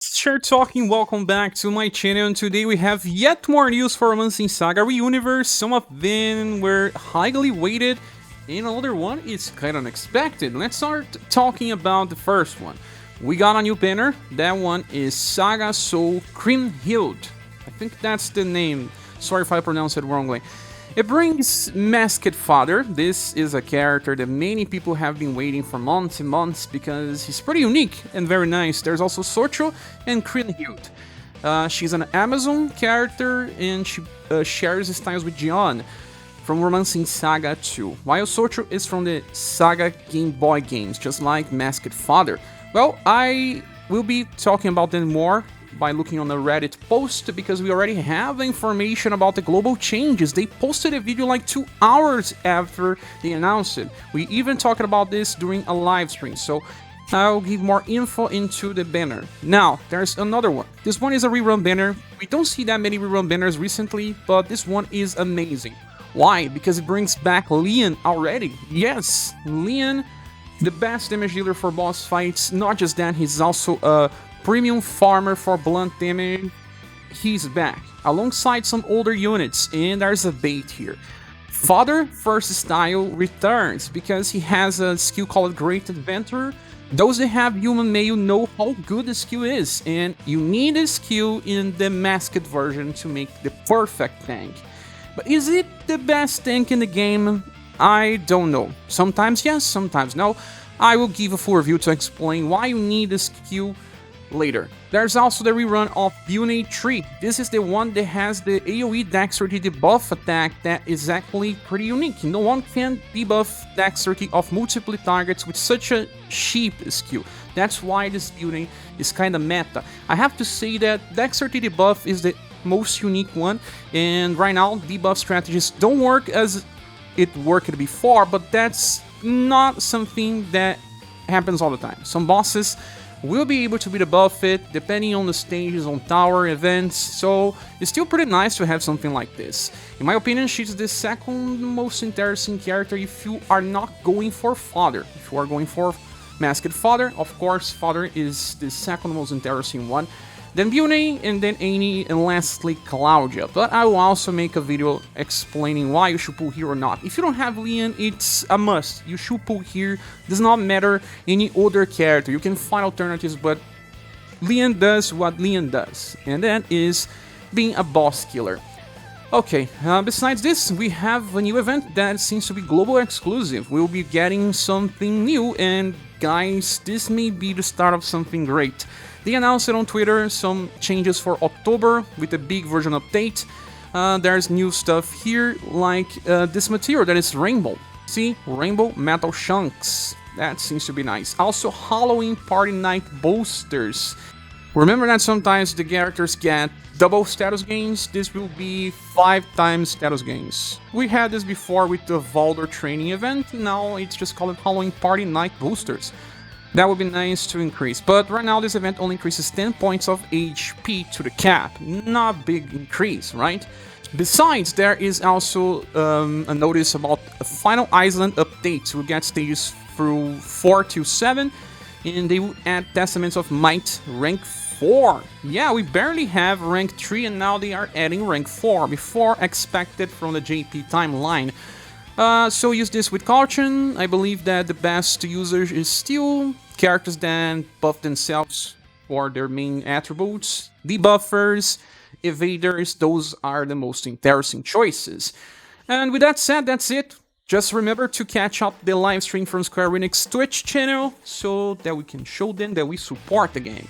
Sure talking, welcome back to my channel, and today we have yet more news for Romancing Saga ReUniverse. Some of them were highly weighted, and another one is kind of unexpected. Let's start talking about the first one. We got a new banner. That one is SaGa Soul Creamhild. I think that's the name. Sorry if I pronounced it wrongly. It brings Masked Father. This is a character that many people have been waiting for months and months because he's pretty unique and very nice. There's also Sorcho and Krienhild. She's an Amazon character and she shares styles with John from Romancing Saga 2, while Sorcho is from the Saga Game Boy games, just like Masked Father. Well, I will be talking about them more by looking on the Reddit post because we already have information about the global changes. They posted a video like 2 hours after they announced it. We even talked about this during a live stream, so I'll give more info into the banner. Now, there's another one. This one is a rerun banner. We don't see that many rerun banners recently, but this one is amazing. Why? Because it brings back Leon already. Yes, Leon, the best damage dealer for boss fights. Not just that, he's also a premium farmer for blunt damage. He's back, alongside some older units, and there's a bait here. Father First Style returns because he has a skill called Great Adventurer. Those that have human mail know how good the skill is, and you need a skill in the masked version to make the perfect tank. But is it the best tank in the game? I don't know. Sometimes yes, sometimes no. I will give a full review to explain why you need this skill later. There's also the rerun of UniverSe. This is the one that has the AoE Dexterity debuff attack that is actually pretty unique. No one can debuff Dexterity of multiple targets with such a cheap skill. That's why this building is kinda meta. I have to say that Dexterity debuff is the most unique one, and right now debuff strategies don't work as it worked before, but that's not something that happens all the time. Some bosses will be able to be debuff it depending on the stages, on tower events, so it's still pretty nice to have something like this. In my opinion, she's the second most interesting character if you are not going for Father. If you are going for Masked Father, of course, Father is the second most interesting one. Then Bune, and then Annie, and lastly Claudia. But I will also make a video explaining why you should pull here or not. If you don't have Leon, it's a must. You should pull here. Does not matter any other character. You can find alternatives, but Leon does what Leon does, and that is being a boss killer. Okay, besides this, we have a new event that seems to be global exclusive. We'll be getting something new, and guys, this may be the start of something great. They announced it on Twitter, some changes for October with a big version update. There's new stuff here, like this material that is rainbow. See, rainbow metal chunks. That seems to be nice. Also, Halloween Party Night boosters. Remember that sometimes the characters get double status gains? This will be 5 times status gains. We had this before with the Valder training event, now it's just called Halloween Party Night boosters. That would be nice to increase, but right now this event only increases 10 points of HP to the cap. Not a big increase, right? Besides, there is also a notice about a Final Island update. We'll get stages through 4 to 7, and they will add Testaments of Might rank 4. Yeah, we barely have rank 3, and now they are adding rank 4, before expected from the JP timeline. So use this with caution. I believe that the best user is still characters that buff themselves for their main attributes. Debuffers, evaders, those are the most interesting choices. And with that said, that's it. Just remember to catch up the live stream from Square Enix Twitch channel so that we can show them that we support the game.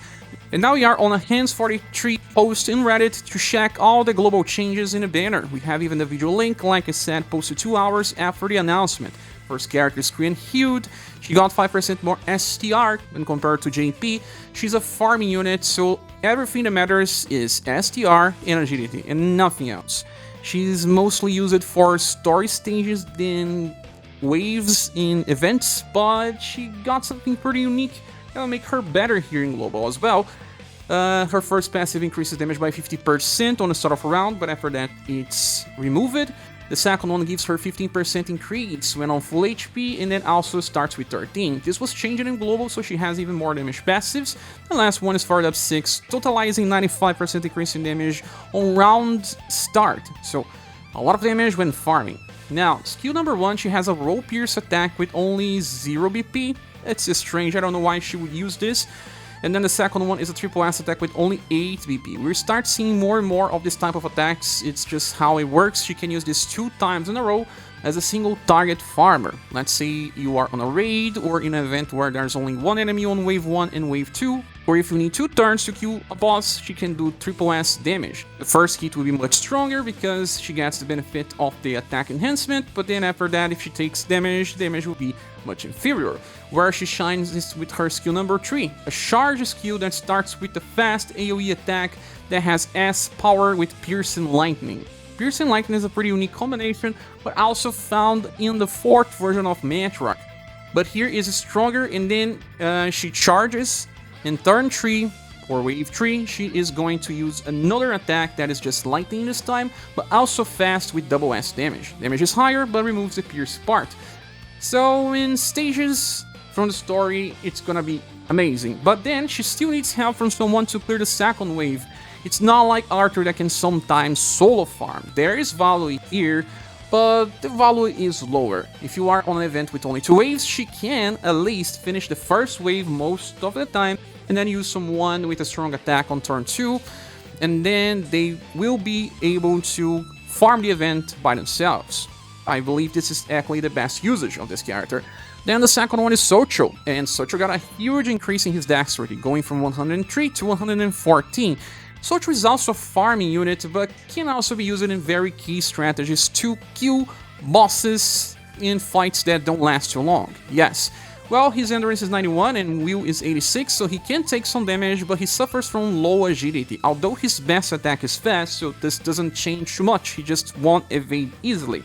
And now we are on a Hands 43 post in Reddit to check all the global changes in the banner. We have even the video link, like I said, posted 2 hours after the announcement. First character is Krienhild. She got 5% more STR when compared to JP. She's a farming unit, so everything that matters is STR and agility, and nothing else. She's mostly used for story stages than waves in events, but she got something pretty unique that will make her better here in global as well. Her first passive increases damage by 50% on the start of a round, but after that it's removed. The second one gives her 15% increase when on full HP, and then also starts with 13. This was changed in global, so she has even more damage passives. The last one is fired up 6, totalizing 95% increase in damage on round start. So a lot of damage when farming. Now, skill number 1, she has a roll pierce attack with only 0 BP. It's strange, I don't know why she would use this. And then the second one is a triple S attack with only 8 BP. We start seeing more and more of this type of attacks. It's just how it works. She can use this 2 times in a row as a single target farmer. Let's say you are on a raid or in an event where there's only one enemy on wave 1 and wave 2, or if you need 2 turns to kill a boss, she can do triple S damage. The first hit will be much stronger because she gets the benefit of the attack enhancement, but then after that, if she takes damage, damage will be much inferior. Where she shines is with her skill number 3, a charge skill that starts with a fast AoE attack that has S power with Piercing Lightning. Piercing Lightning is a pretty unique combination, but also found in the 4th version of Matrock. But here is stronger, and then she charges. In turn 3, or wave 3, she is going to use another attack that is just lightning this time, but also fast with double S damage. Damage is higher, but removes the pierce part. So in stages from the story, it's gonna be amazing. But then she still needs help from someone to clear the second wave. It's not like Arthur that can sometimes solo farm. There is value here, but the value is lower. If you are on an event with only 2 waves, she can at least finish the first wave most of the time, and then use someone with a strong attack on turn 2, and then they will be able to farm the event by themselves. I believe this is actually the best usage of this character. Then the second one is Socho, and Socho got a huge increase in his dexterity, going from 103 to 114. Socho is also a farming unit, but can also be used in very key strategies to kill bosses in fights that don't last too long. Yes, well, his endurance is 91 and will is 86, so he can take some damage, but he suffers from low agility. Although his best attack is fast, so this doesn't change too much, he just won't evade easily.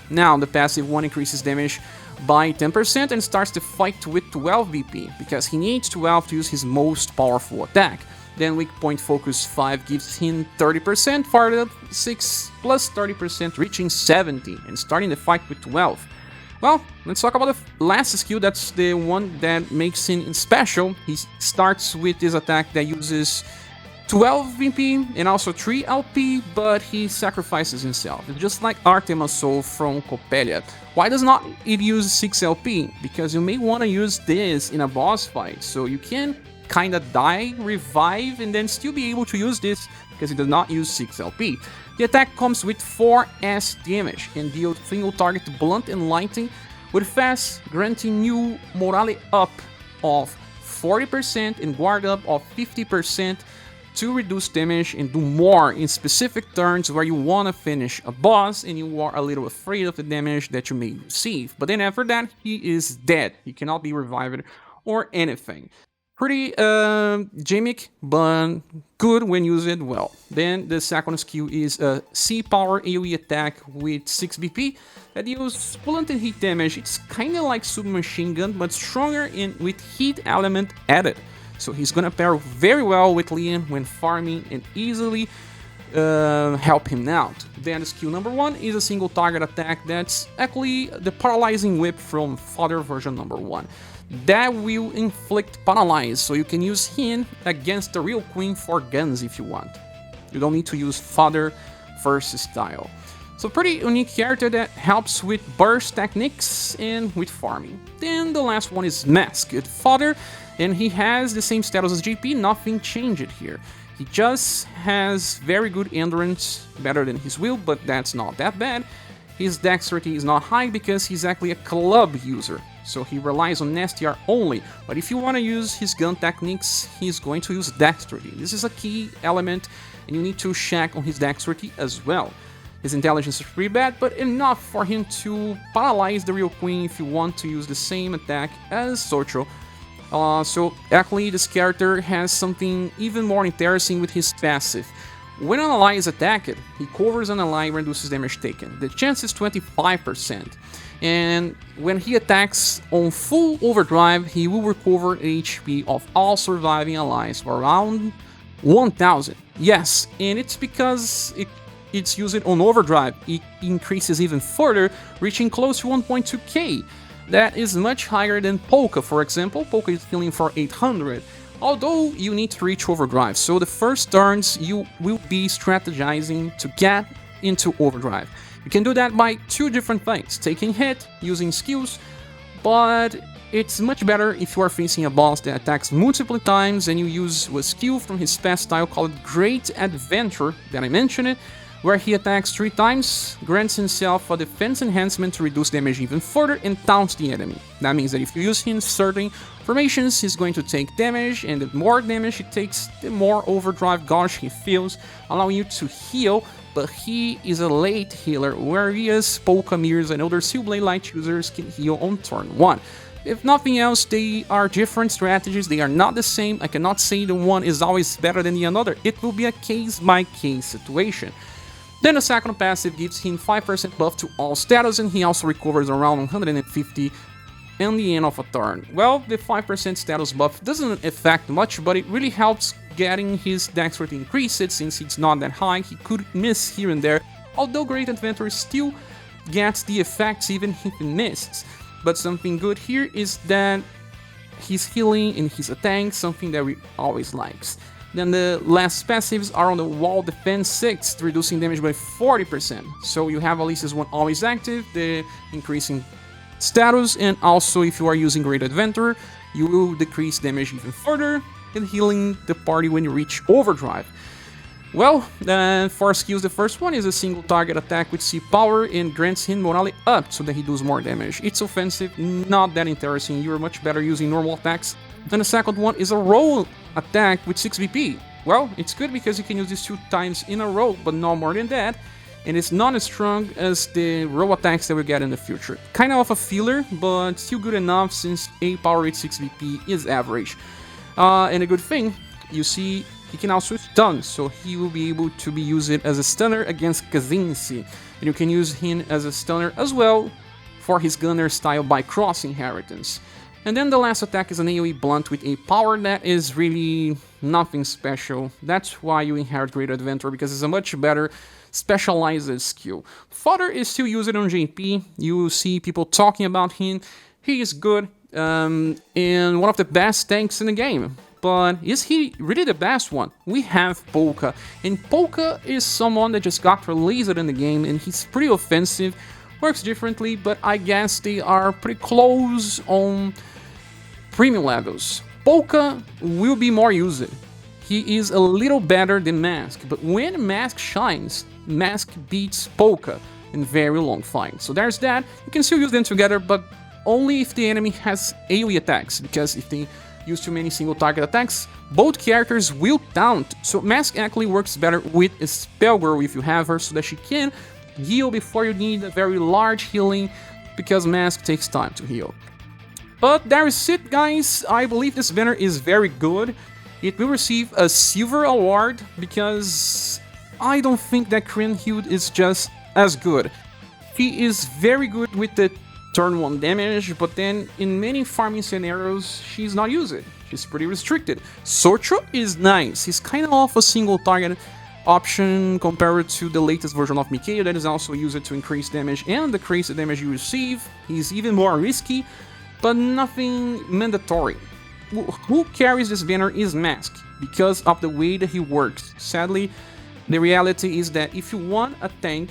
Now, the passive one increases damage by 10% and starts the fight with 12 BP, because he needs 12 to use his most powerful attack. Then weak point focus 5 gives him 30%, fired up 6 plus 30%, reaching 70, and starting the fight with 12. Well, let's talk about the last skill, that's the one that makes him special. He starts with this attack that uses 12 VP and also 3 LP, but he sacrifices himself. It's just like Artemis Soul from Coppelia. Why does not it use 6 LP? Because you may want to use this in a boss fight, so you can kinda die, revive, and then still be able to use this because it does not use 6 LP. The attack comes with 4 S damage and deals single target blunt and lightning with fast, granting new morale up of 40% and guard up of 50% to reduce damage and do more in specific turns where you want to finish a boss and you are a little afraid of the damage that you may receive. But then after that, he is dead. He cannot be revived or anything. Pretty gimmick, but good when used well. Then the second skill is a C-power AoE attack with 6 BP that deals blunt and heat damage. It's kinda like submachine gun, but stronger and with heat element added. So he's gonna pair very well with Leon when farming and easily help him out. Then skill number 1 is a single target attack that's actually the paralyzing whip from Father version number 1. That will inflict paralyze, so you can use him against the real queen for guns if you want. You don't need to use Father first style. So pretty unique character that helps with burst techniques and with farming. Then the last one is Masked Father, and he has the same status as JP, nothing changed here. He just has very good endurance, better than his will, but that's not that bad. His dexterity is not high because he's actually a club user, so he relies on STR only, but if you want to use his gun techniques, he's going to use dexterity. This is a key element, and you need to check on his dexterity as well. His intelligence is pretty bad, but enough for him to paralyze the real queen if you want to use the same attack as Socho. So actually this character has something even more interesting with his passive. When an ally is attacked, he covers an ally and reduces damage taken. The chance is 25%. And when he attacks on full overdrive, he will recover HP of all surviving allies for around 1000. Yes, and it's because it's used on overdrive, it increases even further, reaching close to 1.2k. That is much higher than Polka, for example. Polka is healing for 800. Although you need to reach overdrive, so the first turns you will be strategizing to get into overdrive. You can do that by two different things, taking hit, using skills, but it's much better if you are facing a boss that attacks multiple times and you use a skill from his past style called Great Adventure, that I mentioned it, where he attacks 3 times, grants himself a defense enhancement to reduce damage even further, and taunts the enemy. That means that if you use him in certain formations, he's going to take damage, and the more damage he takes, the more overdrive gauge he feels, allowing you to heal, but he is a late healer, whereas Polka, Mirrors, and other Sealblade Light users can heal on turn 1. If nothing else, they are different strategies, they are not the same. I cannot say the one is always better than the other, it will be a case-by-case situation. Then the second passive gives him 5% buff to all status, and he also recovers around 150 in the end of a turn. Well, the 5% status buff doesn't affect much, but it really helps getting his dexterity increased, since it's not that high, he could miss here and there, although Great Adventure still gets the effects even if he misses. But something good here is that he's healing and his attack, something that we always likes. Then the last passives are on the wall defense 6, reducing damage by 40%. So you have Alicia's one always active, the increasing status, and also if you are using Great Adventure, you will decrease damage even further, and healing the party when you reach overdrive. Well, for skills, the first one is a single target attack with C power and grants him morale up so that he does more damage. It's offensive, not that interesting, you're much better using normal attacks. Then the second one is a roll attack with 6 BP. Well, it's good because you can use this 2 times in a row, but no more than that. And it's not as strong as the roll attacks that we get in the future. Kind of a filler, but still good enough since A power with 6 BP is average. And a good thing, you see, he can also stun, so he will be able to be used as a stunner against Kazinsi. And you can use him as a stunner as well for his gunner style by cross inheritance. And then the last attack is an AoE blunt with a power that is really nothing special. That's why you inherit Great Adventure, because it's a much better specialized skill. Fodder is still used on JP, you see people talking about him, he is good, and one of the best tanks in the game. But is he really the best one? We have Polka, and Polka is someone that just got released in the game, and he's pretty offensive, works differently, but I guess they are pretty close on premium levels. Polka will be more used. He is a little better than Mask, but when Mask shines, Mask beats Polka in very long fights. So there's that. You can still use them together, but only if the enemy has AoE attacks, because if they use too many single target attacks, both characters will taunt. So Mask actually works better with a Spell Girl if you have her, so that she can heal before you need a very large healing, because Mask takes time to heal. But there is it, guys. I believe this banner is very good. It will receive a silver award because I don't think that Krienhild is just as good. He is very good with the turn 1 damage, but then in many farming scenarios, she's not used. She's pretty restricted. Sorcho is nice. He's kind of a single target option compared to the latest version of Mikhail that is also used to increase damage and decrease the damage you receive. He's even more risky, but nothing mandatory. Who carries this banner is Mask, because of the way that he works. Sadly, the reality is that if you want a tank,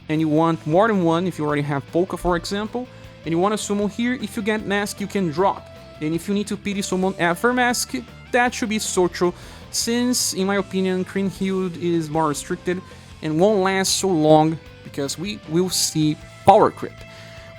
and you want more than one, if you already have Polka for example, and you want to summon here, if you get Mask you can drop. And if you need to pity someone after Mask, that should be Sorcho, since in my opinion Krienhild is more restricted and won't last so long because we will see power creep.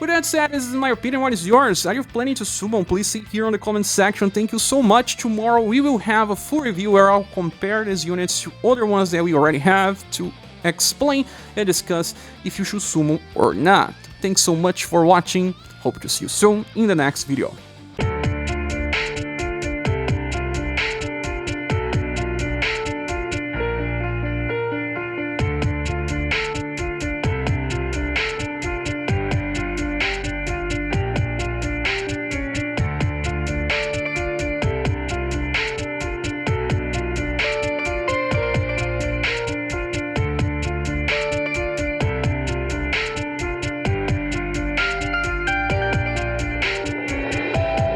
With that said, this is my opinion. What is yours? Are you planning to summon? Please see here on the comment section. Thank you so much. Tomorrow we will have a full review where I'll compare these units to other ones that we already have to explain and discuss if you should summon or not. Thanks so much for watching. Hope to see you soon in the next video.